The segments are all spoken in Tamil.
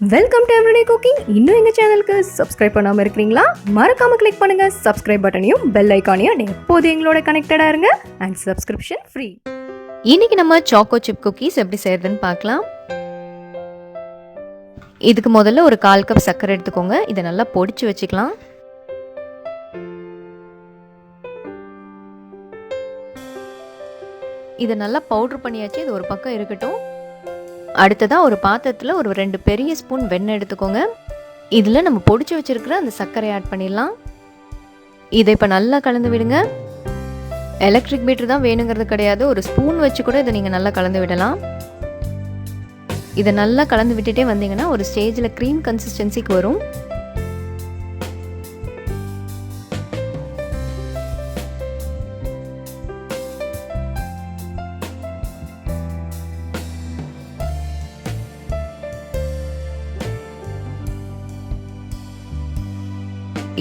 Welcome to everyday cooking. இன்னும் எங்கள் சேனலுக்கு சப்ஸ்கிரைப் பண்ணாமல் இருக்கிறீங்களா? மறக்காமல் கிளிக் பண்ணுங்கள் சப்ஸ்கிரைப் பட்டனையும் பெல் ஐக்கானையும். எப்போது எங்களோட கனெக்டடாக இருங்க அண்ட் சப்ஸ்கிரிப்ஷன் ஃப்ரீ. இன்னைக்கு நம்ம சாக்கோ சிப் குக்கீஸ் எப்படி செய்யறதுன்னு பார்க்கலாம். இதுக்கு முதல்ல ஒரு 1/4 கப் சர்க்கரை எடுத்துக்கோங்க. இதை நல்லா பொடிச்சு வச்சுக்கலாம். இதை நல்லா பவுடர் பண்ணியாச்சு. இது ஒரு பக்கம் இருக்கட்டும். அடுத்ததாக ஒரு பாத்திரத்தில் ஒரு 2 பெரிய ஸ்பூன் வெண்ணெய் எடுத்துக்கோங்க. இதில் நம்ம பொடிச்சு வச்சுருக்கிற அந்த சர்க்கரை ஆட் பண்ணிடலாம். இதை இப்போ நல்லா கலந்து விடுங்க. எலக்ட்ரிக் பீட்டர் தான் வேணுங்கிறது கிடையாது, ஒரு ஸ்பூன் வச்சு கூட இதை நீங்கள் நல்லா கலந்து விடலாம். இதை நல்லா கலந்து விட்டுட்டே வந்தீங்கன்னா ஒரு ஸ்டேஜில் க்ரீம் கன்சிஸ்டன்சிக்கு வரும்.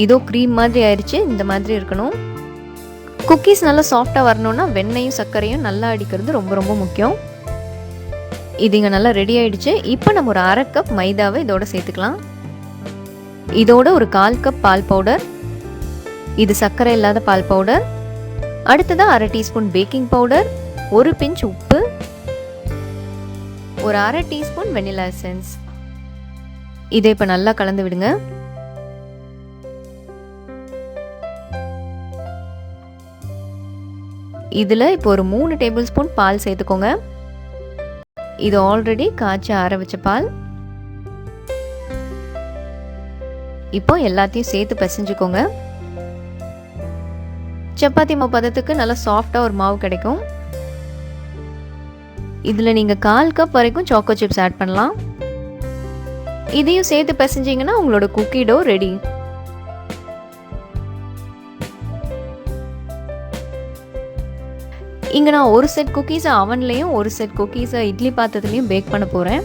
இதோ க்ரீம் மாதிரி ஆயிடுச்சு. இந்த மாதிரி இருக்கணும். குக்கீஸ் நல்லா சாஃப்டாக வரணும்னா வெண்ணெயும் சர்க்கரையும் நல்லா அடிக்கிறது ரொம்ப ரொம்ப முக்கியம். இது இங்கே நல்லா ரெடி ஆயிடுச்சு. இப்போ நம்ம ஒரு 1/2 கப் மைதாவை இதோட சேர்த்துக்கலாம். இதோட ஒரு 1/4 கப் பால் பவுடர், இது சர்க்கரை இல்லாத பால் பவுடர். அடுத்ததாக 1/2 டீஸ்பூன் பேக்கிங் பவுடர், ஒரு பிஞ்ச் உப்பு, ஒரு 1/2 டீஸ்பூன் வெனிலா எசன்ஸ். இதை இப்போ நல்லா கலந்து விடுங்க. இதில் இப்போ ஒரு 3 டேபிள் ஸ்பூன் பால் சேர்த்துக்கோங்க. இது ஆல்ரெடி காய்ச்சி ஆற வச்ச பால். இப்போ எல்லாத்தையும் சேர்த்து பிசைஞ்சுக்கோங்க. சப்பாத்தி மாவு பதத்துக்கு நல்லா சாஃப்டாக ஒரு மாவு கிடைக்கும். இதில் நீங்கள் 1/4 கப் வரைக்கும் சாக்கோ சிப்ஸ் ஆட் பண்ணலாம். இதையும் சேர்த்து பிசைஞ்சிங்கன்னா உங்களோட குக்கி டோ ரெடி. இங்கே நான் ஒரு செட் குக்கீஸை அவன்லேயும் ஒரு செட் குக்கீஸை இட்லி பாத்திரத்துலையும் பேக் பண்ண போகிறேன்.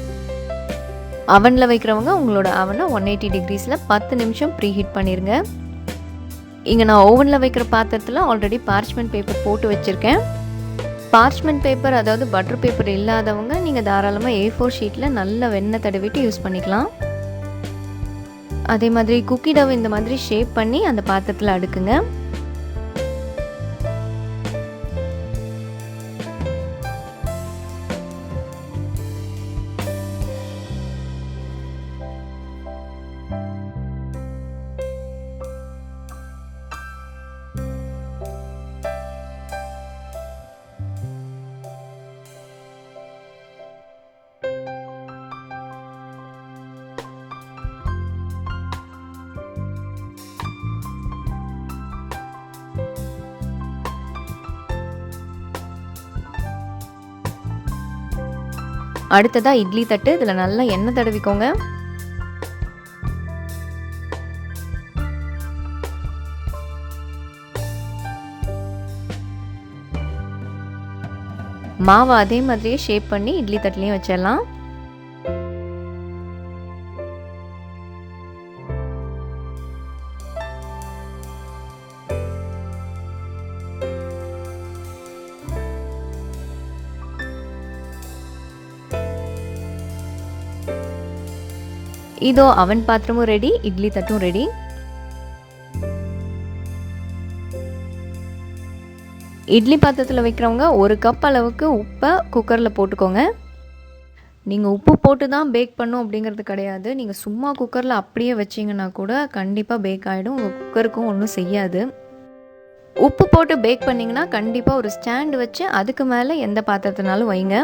அவனில் வைக்கிறவங்க உங்களோட அவனை 180 டிகிரிஸில் 10 நிமிஷம் ப்ரீ ஹீட் பண்ணிடுங்க. இங்கே நான் ஓவனில் வைக்கிற பாத்திரத்தில் ஆல்ரெடி பார்ச்மெண்ட் பேப்பர் போட்டு வச்சுருக்கேன். பார்ச்மெண்ட் பேப்பர் அதாவது பட்டர் பேப்பர் இல்லாதவங்க நீங்கள் தாராளமாக A4 ஷீட்டில் நல்ல வெண்ணெய் தடவிட்டு யூஸ் பண்ணிக்கலாம். அதே மாதிரி குக்கி டவ் இந்த மாதிரி ஷேப் பண்ணி அந்த பாத்திரத்தில் அடுக்குங்க. அடுத்ததாக இட்லி தட்டு, இதில் நல்லா எண்ணெய் தடவிக்கோங்க. மாவை அதே மாதிரியே ஷேப் பண்ணி இட்லி தட்டுலையும் வச்சிடலாம். இதோ அவன் பாத்திரமும் ரெடி, இட்லி தட்டும் ரெடி. இட்லி பாத்திரத்தில் வைக்கிறவங்க 1 கப் அளவுக்கு உப்பை குக்கரில் போட்டுக்கோங்க. நீங்கள் உப்பு போட்டு தான் பேக் பண்ணும் அப்படிங்கிறது கிடையாது. நீங்கள் சும்மா குக்கரில் அப்படியே வச்சிங்கன்னா கூட கண்டிப்பாக பேக் ஆகிடும். உங்கள் குக்கருக்கும் ஒன்றும் செய்யாது. உப்பு போட்டு பேக் பண்ணிங்கன்னா கண்டிப்பாக ஒரு ஸ்டாண்டு வச்சு அதுக்கு மேலே எந்த பாத்திரத்தினாலும் வைங்க.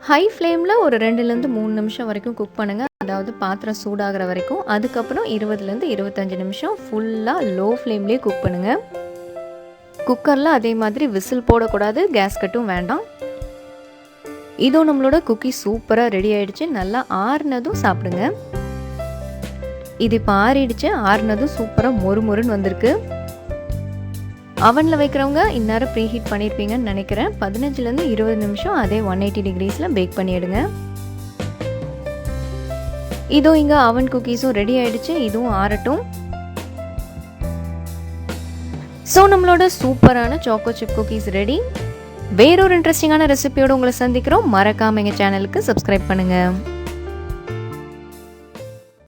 ஹை ஃப்ளேமில் ஒரு 2லேருந்து 3 நிமிஷம் வரைக்கும் குக் பண்ணுங்கள். அதாவது பாத்திரம் சூடாகிற வரைக்கும். அதுக்கப்புறம் 20லேருந்து 25 நிமிஷம் ஃபுல்லாக லோ ஃப்ளேம்லேயே குக் பண்ணுங்கள். குக்கரில் அதே மாதிரி விசில் போடக்கூடாது, கேஸ் கட்டும் வேண்டாம். இதோ நம்மளோட குக்கி சூப்பராக ரெடி ஆகிடுச்சு. நல்லா ஆறுனதும் சாப்பிடுங்க. இது இப்போ ஆறிடுச்சு. ஆறுனதும் சூப்பராக மொறுமொறுன்னு வந்திருக்கு. அவனில் வைக்கிறவங்க இந்நேரம் ப்ரீ ஹீட் பண்ணியிருப்பீங்கன்னு நினைக்கிறேன். 15லேருந்து 20 நிமிஷம் அதே 180 டிகிரிஸில் பேக் பண்ணி எடுங்க. இதோ இங்கே அவன் குக்கீஸும் ரெடி ஆகிடுச்சு. இதுவும் ஆறட்டும். ஸோ நம்மளோட சூப்பரான சாக்கோ சிப் குக்கீஸ் ரெடி. வேறொரு இன்ட்ரெஸ்டிங்கான ரெசிபியோடு உங்களை சந்திக்கிறோம். மறக்காமல் எங்கள் சேனலுக்கு சப்ஸ்கிரைப் பண்ணுங்கள்.